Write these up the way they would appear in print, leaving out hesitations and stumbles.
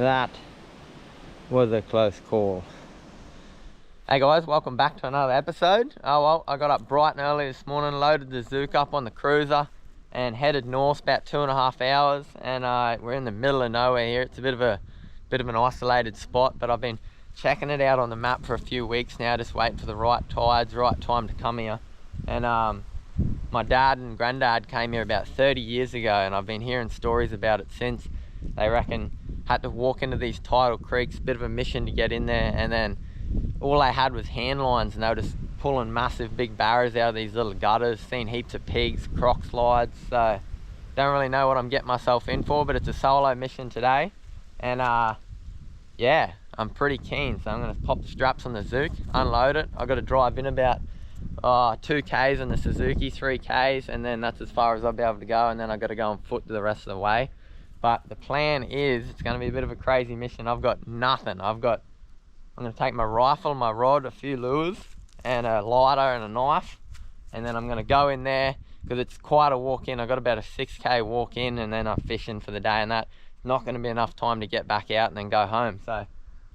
That was a close call. Hey guys, welcome back to another episode. Oh well, I got up bright and early this morning, loaded the Zook up on the cruiser and headed north about 2.5 hours, and we're in the middle of nowhere here. It's a bit of an isolated spot, but I've been checking it out on the map for a few weeks now, just waiting for the right tides, right time to come here. And my dad and granddad came here about 30 years ago, and I've been hearing stories about it since. They reckon had to walk into these tidal creeks, bit of a mission to get in there, and then all they had was hand lines, and they were just pulling massive big barrows out of these little gutters. Seen heaps of pigs, croc slides, so don't really know what I'm getting myself in for, but it's a solo mission today. And yeah, I'm pretty keen, so I'm going to pop the straps on the Zook, unload it. I've got to drive in about 2Ks on the Suzuki, 3Ks, and then that's as far as I'll be able to go, and then I've got to go on foot the rest of the way. But the plan is, it's going to be a bit of a crazy mission. I've got nothing. I'm going to take my rifle, my rod, a few lures, and a lighter and a knife, and then I'm going to go in there, because it's quite a walk in. I've got about a 6K walk in, and then I'm fishing for the day, and that's not going to be enough time to get back out and then go home. So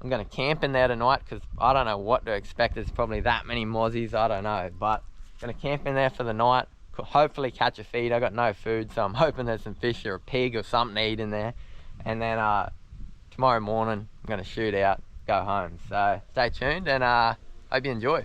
I'm going to camp in there tonight, because I don't know what to expect. There's probably that many mozzies, I don't know, but I'm going to camp in there for the night, hopefully catch a feed. I got no food, so I'm hoping there's some fish or a pig or something to eat in there, and then tomorrow morning I'm going to shoot out, go home. So stay tuned, and hope you enjoy.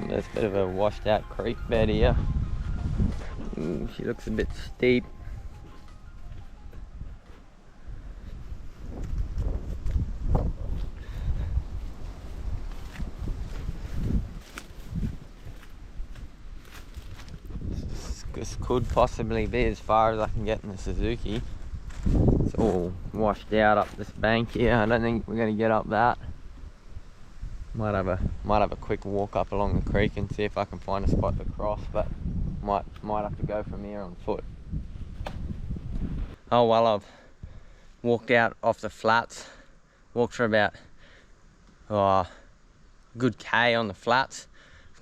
There's a bit of a washed out creek bed here. She looks a bit steep. This could possibly be as far as I can get in the Suzuki. It's all washed out up this bank here. I don't think we're going to get up that. Might have a quick walk up along the creek and see if I can find a spot to cross, but might have to go from here on foot. Oh well, I've walked out off the flats, walked for about a good K on the flats.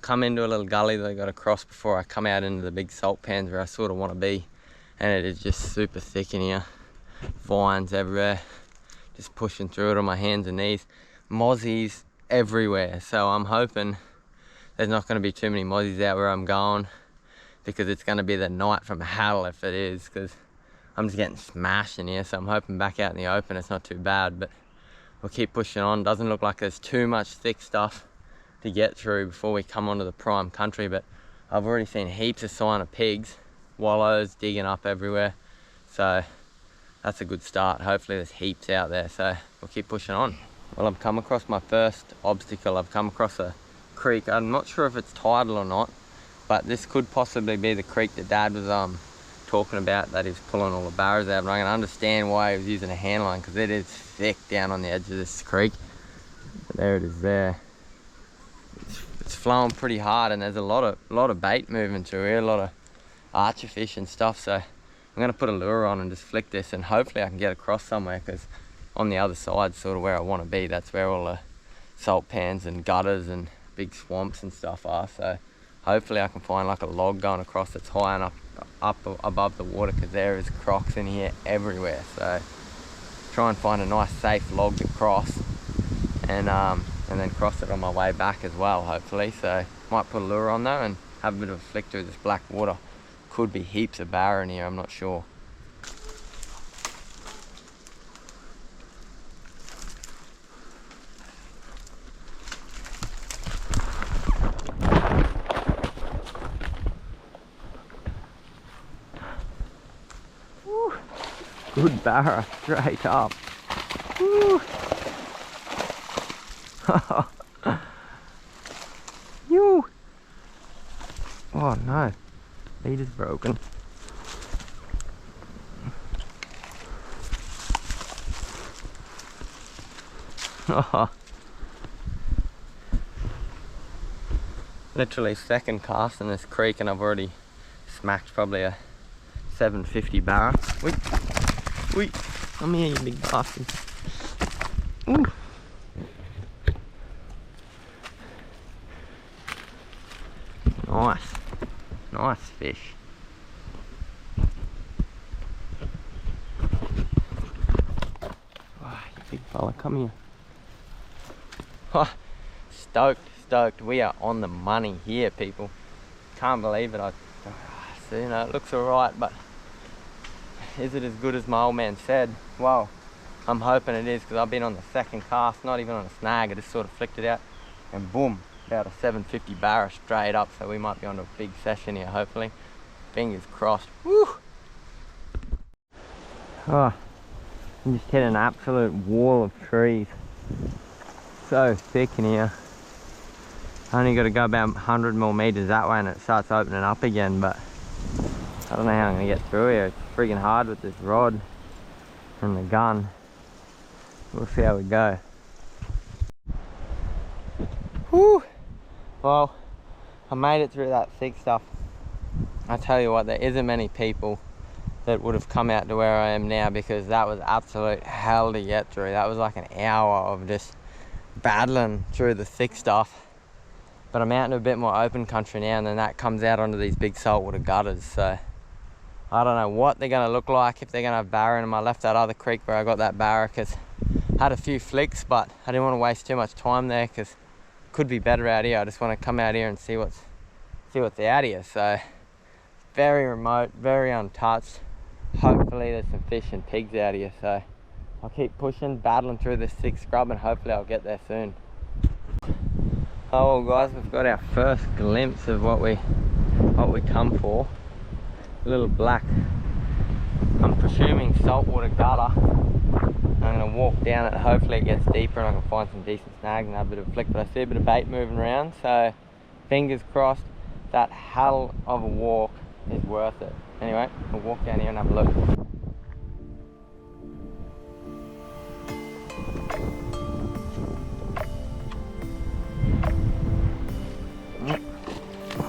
Come into a little gully that I got to cross before I come out into the big salt pans where I sort of want to be, and it is just super thick in here. Vines everywhere, just pushing through it on my hands and knees. Mozzies everywhere, so I'm hoping there's not going to be too many mozzies out where I'm going, because it's going to be the night from hell if it is, because I'm just getting smashed in here. So I'm hoping back out in the open it's not too bad, but we'll keep pushing on. Doesn't look like there's too much thick stuff to get through before we come onto the prime country, but I've already seen heaps of sign of pigs, wallows digging up everywhere, so that's a good start. Hopefully there's heaps out there, so we'll keep pushing on. Well, I've come across my first obstacle. I've come across a creek. I'm not sure if it's tidal or not, but this could possibly be the creek that Dad was talking about, that he's pulling all the barrows out. But I can understand why he was using a hand line, because it is thick down on the edge of this creek. But there it is there. It's flowing pretty hard, and there's a lot of bait moving through here, a lot of archer fish and stuff. So I'm going to put a lure on and just flick this, and hopefully I can get across somewhere, because on the other side, sort of where I want to be, that's where all the salt pans and gutters and big swamps and stuff are. So hopefully I can find like a log going across that's high enough up above the water, because there is crocs in here everywhere. So try and find a nice safe log to cross, and then cross it on my way back as well, hopefully. So might put a lure on though and have a bit of a flick through this black water. Could be heaps of barra in here, I'm not sure. good barra straight up. Woo. You. Oh no, leader's broken. Literally second cast in this creek and I've already smacked probably a 750 barra. Wait, wait, come here you big bastard. Ooh. Nice, nice fish. Oh, you big fella, come here. Oh, stoked. We are on the money here, people. Can't believe it. So, you know, it looks alright, but is it as good as my old man said? Well, I'm hoping it is, because I've been on the second cast, not even on a snag. I just sort of flicked it out and boom, about a 750 barra straight up. So we might be on a big session here, hopefully. Fingers crossed. Woo! Oh, I just hit an absolute wall of trees. So thick in here. I only got to go about 100 more meters that way and it starts opening up again, but I don't know how I'm going to get through here. It's freaking hard with this rod and the gun. We'll see how we go. Whew! Well, I made it through that thick stuff. I tell you what, there isn't many people that would have come out to where I am now, because that was absolute hell to get through. That was like an hour of just battling through the thick stuff. But I'm out in a bit more open country now, and then that comes out onto these big saltwater gutters. So I don't know what they're going to look like, if they're going to have barra in them. I left that other creek where I got that barra because I had a few flicks, but I didn't want to waste too much time there because it could be better out here. I just want to come out here and see what's out here. So very remote, very untouched. Hopefully there's some fish and pigs out here. So I'll keep pushing, battling through this thick scrub, and hopefully I'll get there soon. Oh well guys, we've got our first glimpse of what we come for. A little black, I'm presuming saltwater gutter. I'm going to walk down it, hopefully it gets deeper and I can find some decent snags and have a bit of a flick, but I see a bit of bait moving around, so fingers crossed that hell of a walk is worth it. Anyway, we'll walk down here and have a look.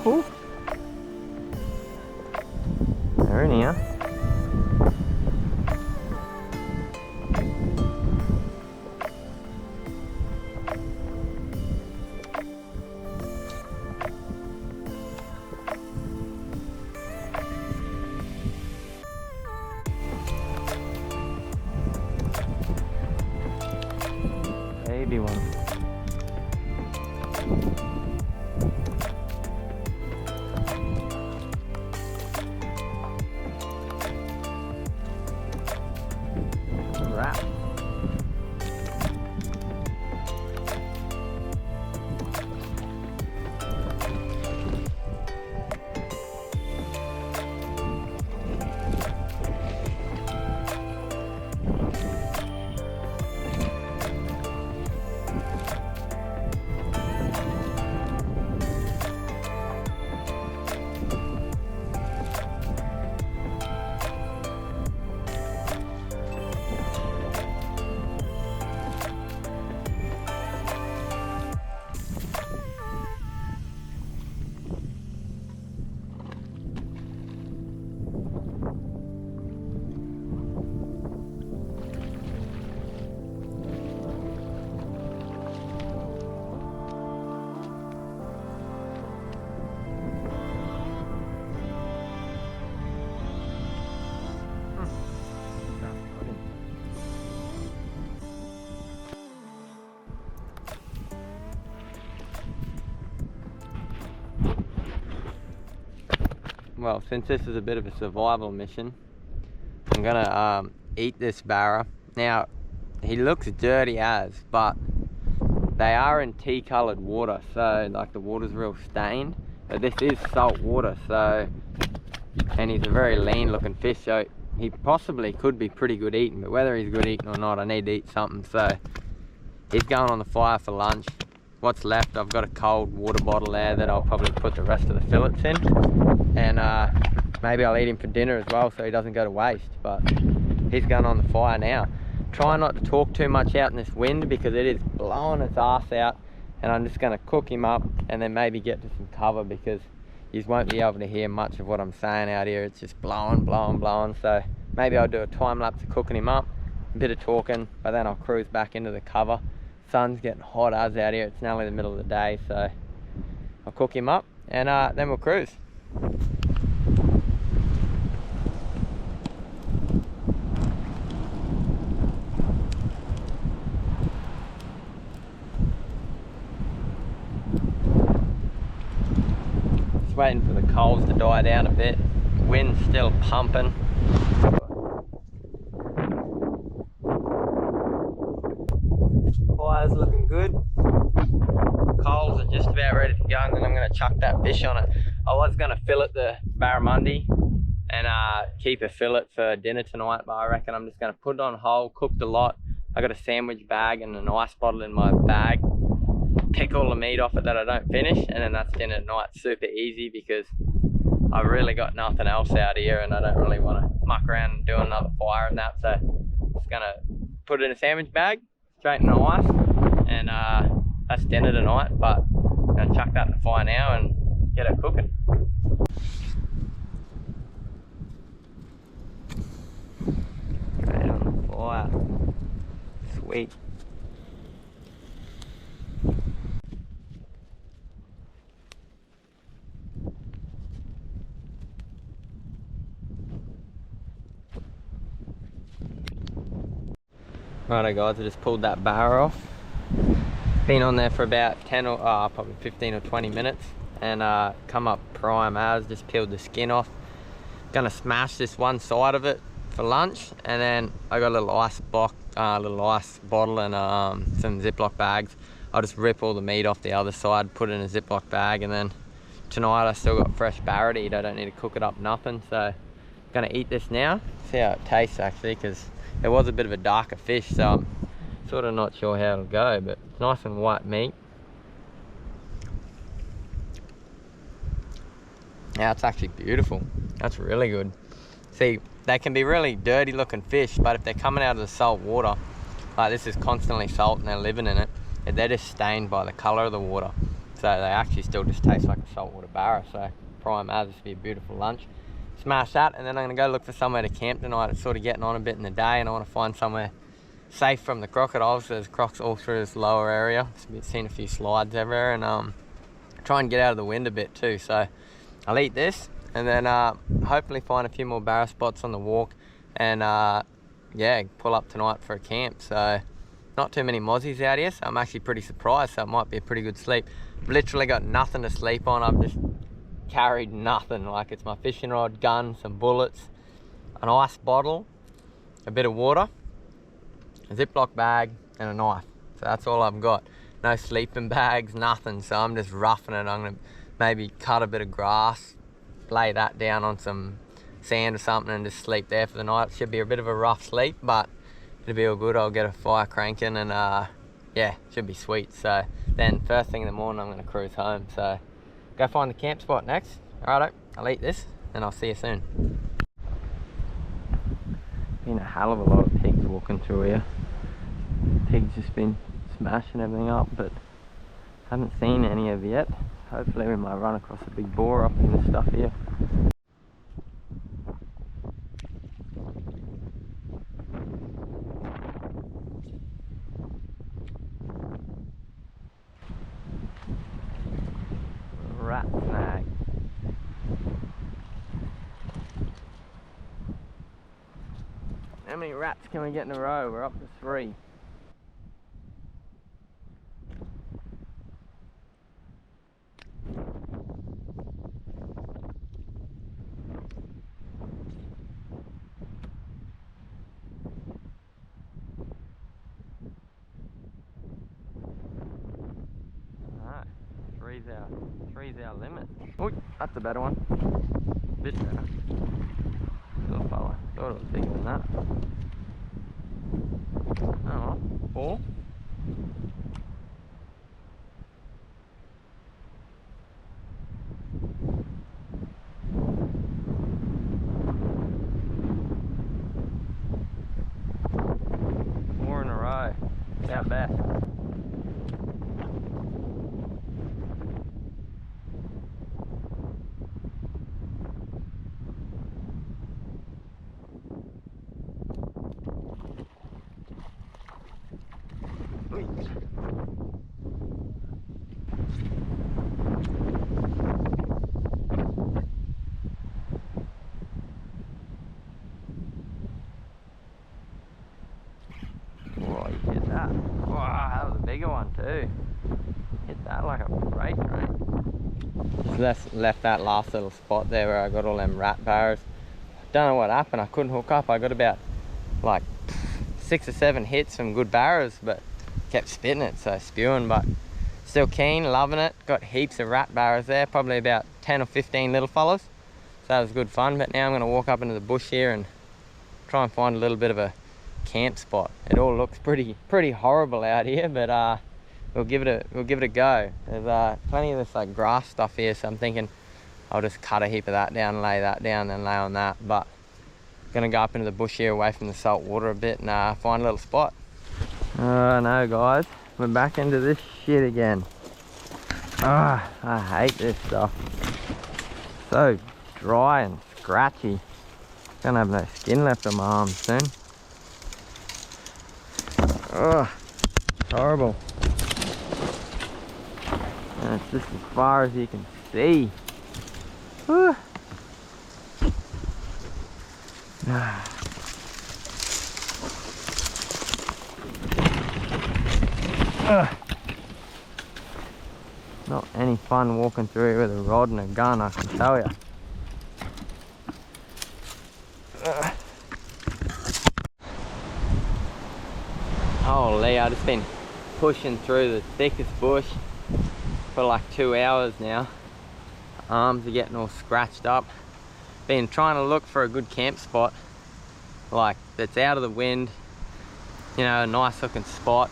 Ooh. They're in here. Baby one. Wrap. Well, since this is a bit of a survival mission, I'm gonna eat this barra. Now, he looks dirty as, but they are in tea coloured water, so like the water's real stained, but this is salt water, so, and he's a very lean looking fish, so he possibly could be pretty good eating, but whether he's good eating or not, I need to eat something. So he's going on the fire for lunch. What's left, I've got a cold water bottle there that I'll probably put the rest of the fillets in, and maybe I'll eat him for dinner as well so he doesn't go to waste. But he's going on the fire now. Try not to talk too much out in this wind because it is blowing its ass out, and I'm just going to cook him up and then maybe get to some cover because you won't be able to hear much of what I'm saying out here. It's just blowing. So maybe I'll do a time lapse of cooking him up, a bit of talking, but then I'll cruise back into the cover. Sun's getting hot as out here. It's nearly the middle of the day, so I'll cook him up and then we'll cruise. Just waiting for the coals to die down a bit. Wind's still pumping. Fire's looking good. Coals are just about ready to go, and then I'm going to chuck that fish on it. I was going to fillet the barramundi and keep a fillet for dinner tonight, but I reckon I'm just going to put it on whole, cooked a lot. I got a sandwich bag and an ice bottle in my bag. Pick all the meat off it that I don't finish, and then that's dinner tonight. Super easy because I've really got nothing else out here and I don't really want to muck around and do another fire and that. So I'm just going to put it in a sandwich bag, straight in the ice, and that's dinner tonight. But I'm going to chuck that in the fire now and get it cooking. Straight on the fire. Sweet. Righto guys, I just pulled that bar off. Been on there for about 10 or probably 15 or 20 minutes, and come up prime as. Just peeled the skin off. Gonna smash this one side of it for lunch, and then I got a little ice box, little ice bottle and some Ziploc bags. I'll just rip all the meat off the other side, put it in a Ziploc bag, and then tonight I still got fresh barra to eat. I don't need to cook it up nothing, so gonna eat this now. See how it tastes actually, because it was a bit of a darker fish, so I'm sort of not sure how it'll go, but it's nice and white meat. Yeah, it's actually beautiful. That's really good. See, they can be really dirty looking fish, but if they're coming out of the salt water, like this is constantly salt and they're living in it, they're just stained by the colour of the water. So they actually still just taste like a saltwater barra. So prime as, this would be a beautiful lunch. Smash that, and then I'm going to go look for somewhere to camp tonight. It's sort of getting on a bit in the day, and I want to find somewhere safe from the crocodiles. There's crocs all through this lower area. I've seen a few slides everywhere, and try and get out of the wind a bit too. So I'll eat this, and then hopefully find a few more barra spots on the walk, and yeah, pull up tonight for a camp. So not too many mozzies out here, so I'm actually pretty surprised. So it might be a pretty good sleep. I've literally got nothing to sleep on. I've just carried nothing. Like, it's my fishing rod, gun, some bullets, an ice bottle, a bit of water, a Ziploc bag, and a knife. So that's all I've got. No sleeping bags, nothing. So I'm just roughing it. I'm gonna maybe cut a bit of grass, lay that down on some sand or something, and just sleep there for the night. It should be a bit of a rough sleep, but it'll be all good. I'll get a fire cranking, and yeah, should be sweet. So then first thing in the morning I'm gonna cruise home. So go find the camp spot next. Alright, I'll eat this and I'll see you soon. Been a hell of a lot of pigs walking through here. Pigs just been smashing everything up, but haven't seen any of yet. Hopefully we might run across a big boar up in the stuff here. Rat snag. How many rats can we get in a row? We're up to 3. Alright, three's our limit. Oh, that's a better one. Bit better. little fella. Thought it was bigger than that. Oh, 4. In a row. Not bad. Oh, you hit that. Wow, that was a bigger one too. Hit that like a freight train. Just left that last little spot there where I got all them rat barrows. Don't know what happened, I couldn't hook up. I got about like 6 or 7 hits from good barrows, but kept spitting it, so spewing, but still keen, loving it. Got heaps of rat barrows there, probably about 10 or 15 little fellas. So that was good fun, but now I'm gonna walk up into the bush here and try and find a little bit of a camp spot. It all looks pretty horrible out here, but we'll give it a go. There's plenty of this like grass stuff here, so I'm thinking I'll just cut a heap of that down, lay that down, and lay on that. But gonna go up into the bush here away from the salt water a bit and find a little spot. Oh no guys, we're back into this shit again. Ah, I hate this stuff. So dry and scratchy. Gonna have no skin left on my arms soon. Oh, it's horrible. And it's just as far as you can see. Whew. Not any fun walking through here with a rod and a gun, I can tell you. Holy, I've just been pushing through the thickest bush for like 2 hours now. Arms are getting all scratched up. Been trying to look for a good camp spot, like that's out of the wind, you know, a nice looking spot.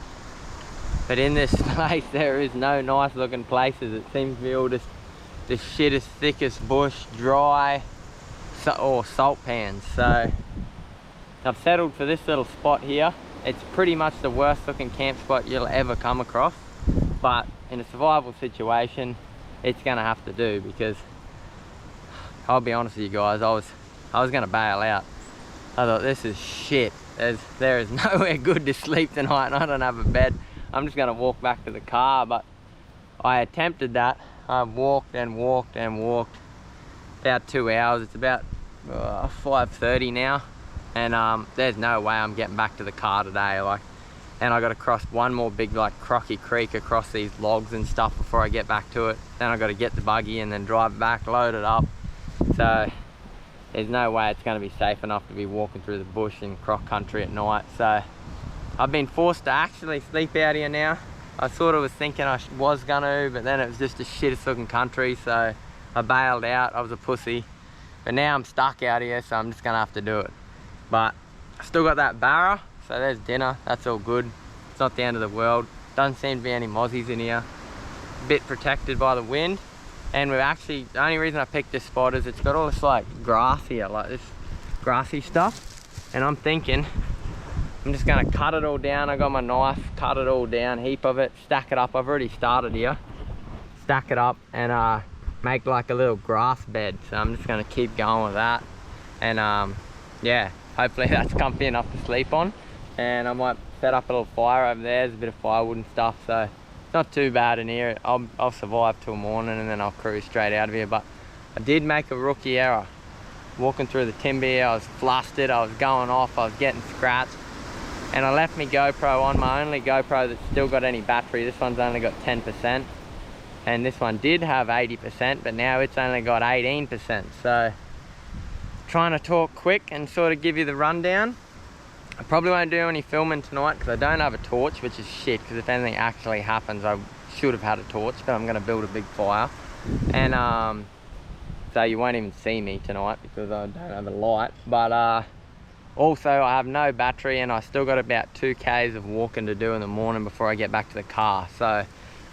But in this place there is no nice looking places. It seems to be all just the shittest, thickest bush, dry, or salt pans. So I've settled for this little spot here. It's pretty much the worst looking camp spot you'll ever come across, but in a survival situation it's gonna have to do, because I'll be honest with you guys, I was gonna bail out. I thought, this is shit. There is nowhere good to sleep tonight and I don't have a bed. I'm just gonna walk back to the car. But I attempted that. I walked and walked and walked about 2 hours. It's about 5:30 now, and there's no way I'm getting back to the car today. And I got to cross one more big like crocky creek across these logs and stuff before I get back to it. Then I got to get the buggy and then drive back, load it up. So there's no way it's going to be safe enough to be walking through the bush in croc country at night. So I've been forced to actually sleep out here now. I sort of was thinking I was gonna, but then it was just the shittest looking country, so I bailed out. I was a pussy. But now I'm stuck out here, so I'm just gonna have to do it. But I still got that barra, so there's dinner. That's all good. It's not the end of the world. Doesn't seem to be any mozzies in here. A bit protected by the wind. And we've actually, the only reason I picked this spot is it's got all this like grass here, like this grassy stuff. And I'm thinking, I'm just gonna cut it all down. I got my knife, cut it all down, heap of it, stack it up. I've already started here. Stack it up and make like a little grass bed. So I'm just gonna keep going with that. And yeah, hopefully that's comfy enough to sleep on. And I might set up a little fire over there. There's a bit of firewood and stuff, so it's not too bad in here. I'll survive till morning and then I'll cruise straight out of here. But I did make a rookie error. Walking through the timber here, I was flustered, I was going off, I was getting scratched. And I left my GoPro on, my only GoPro that's still got any battery. This one's only got 10%. And this one did have 80%, but now it's only got 18%. So, trying to talk quick and sort of give you the rundown. I probably won't do any filming tonight because I don't have a torch, which is shit, because if anything actually happens, I should have had a torch, but I'm going to build a big fire. And so you won't even see me tonight because I don't have a light. But also I have no battery, and I still got about 2 k's of walking to do in the morning before I get back to the car. So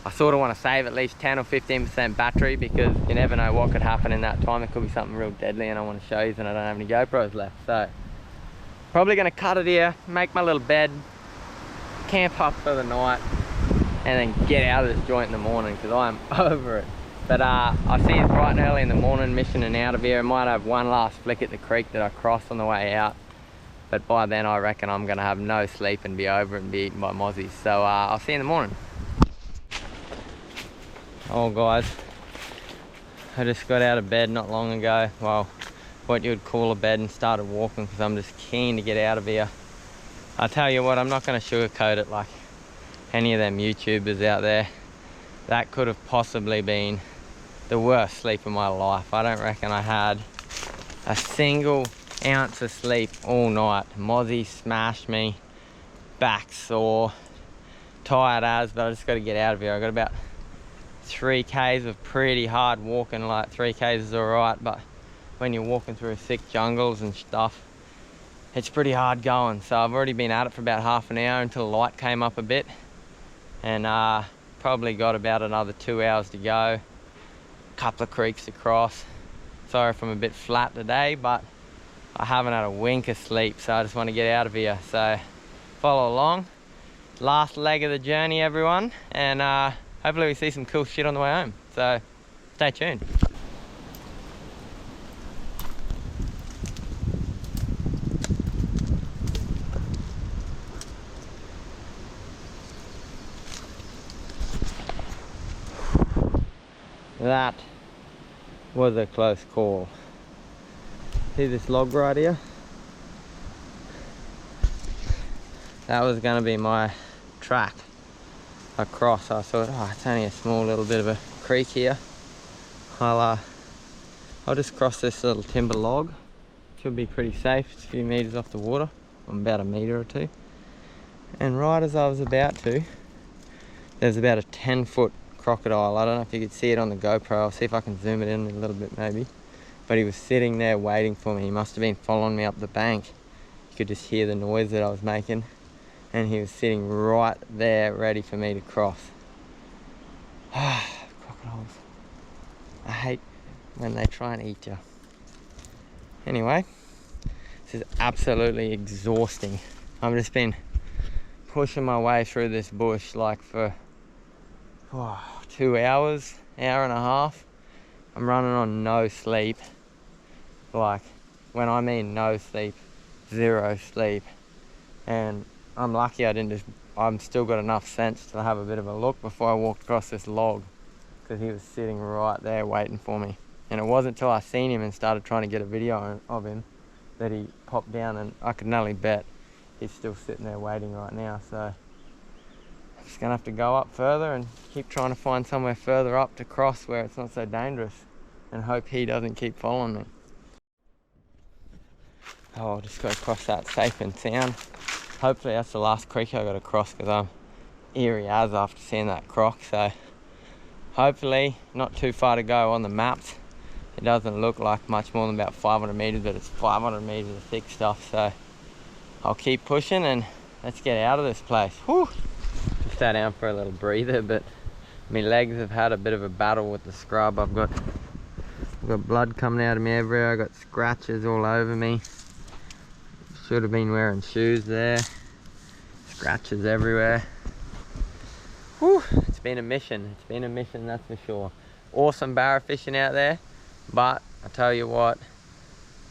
I sort of want to save at least 10 or 15% battery, because you never know what could happen in that time. It could be something real deadly, and I want to show you, and I don't have any GoPros left. So probably going to cut it here, make my little bed, camp up for the night, and then get out of this joint in the morning, because I'm over it. But I'll see you bright and early in the morning, missioning out of here. I might have one last flick at the creek that I crossed on the way out, but by then I reckon I'm going to have no sleep and be over it and be eaten by mozzies. So I'll see you in the morning. Oh guys, I just got out of bed not long ago. Well, what you would call a bed, and started walking because I'm just keen to get out of here. I tell you what, I'm not going to sugarcoat it like any of them YouTubers out there. That could have possibly been the worst sleep of my life. I don't reckon I had a single ounce of sleep all night. Mozzie smashed me, back sore, tired as, but I just got to get out of here. I got about 3 k's of pretty hard walking. Like 3 k's is alright, but when you're walking through thick jungles and stuff, it's pretty hard going. So I've already been at it for about half an hour until the light came up a bit, and probably got about another 2 hours to go. Couple of creeks to cross. Sorry if I'm a bit flat today, but I haven't had a wink of sleep, so I just want to get out of here. So follow along, last leg of the journey everyone, and hopefully we see some cool shit on the way home. So stay tuned. That was a close call. See this log right here? That was going to be my track across. I thought, oh, it's only a small little bit of a creek here. I'll just cross this little timber log. Should be pretty safe. It's a few meters off the water. I'm about a meter or two. And right as I was about to, there's about a 10-foot crocodile. I don't know if you could see it on the GoPro. I'll see if I can zoom it in a little bit maybe. But he was sitting there waiting for me. He must have been following me up the bank. You could just hear the noise that I was making. And he was sitting right there ready for me to cross. Crocodiles. I hate when they try and eat you. Anyway, this is absolutely exhausting. I've just been pushing my way through this bush like for 2 hours, hour and a half. I'm running on no sleep. Like, when I mean no sleep, 0 sleep. And I'm lucky I'm still got enough sense to have a bit of a look before I walked across this log, because he was sitting right there waiting for me. And it wasn't until I seen him and started trying to get a video of him that he popped down, and I could nearly bet he's still sitting there waiting right now. So I'm just gonna have to go up further and keep trying to find somewhere further up to cross where it's not so dangerous, and hope he doesn't keep following me. Oh, I'll just go across that safe and sound. Hopefully that's the last creek I got to cross, because I'm eerie as after seeing that croc. So hopefully not too far to go on the maps. It doesn't look like much more than about 500 meters, but it's 500 meters of thick stuff. So I'll keep pushing and let's get out of this place. Whew. Just sat down for a little breather, but my legs have had a bit of a battle with the scrub. I've got blood coming out of me everywhere. I've got scratches all over me. Should have been wearing shoes there. Scratches everywhere. Whew, it's been a mission. It's been a mission, that's for sure. Awesome barra fishing out there, but I tell you what,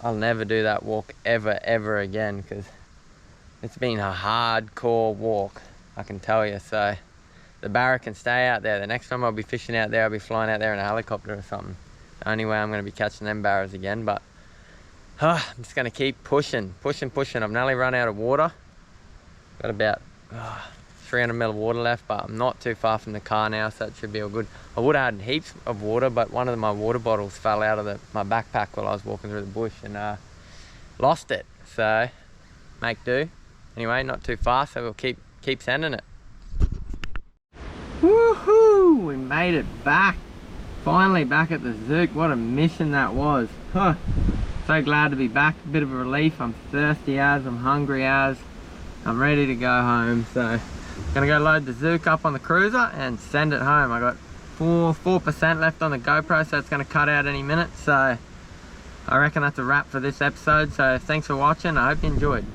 I'll never do that walk ever again, because it's been a hardcore walk, I can tell you. So the barra can stay out there. The next time I'll be fishing out there, I'll be flying out there in a helicopter or something. The only way I'm going to be catching them barras again. But I'm just going to keep pushing. I've nearly run out of water. Got about 300 ml of water left, but I'm not too far from the car now, so that should be all good. I would have had heaps of water, but one of my water bottles fell out of my backpack while I was walking through the bush, and lost it. So make do. Anyway, not too far, so we'll keep sending it. Woohoo! We made it back. Finally back at the Zook. What a mission that was. Huh. So glad to be back. A bit of a relief. I'm thirsty as, I'm hungry as, I'm ready to go home. So gonna go load the Zook up on the cruiser and send it home. I got 4% left on the GoPro, so it's gonna cut out any minute. So I reckon that's a wrap for this episode. So thanks for watching. I hope you enjoyed.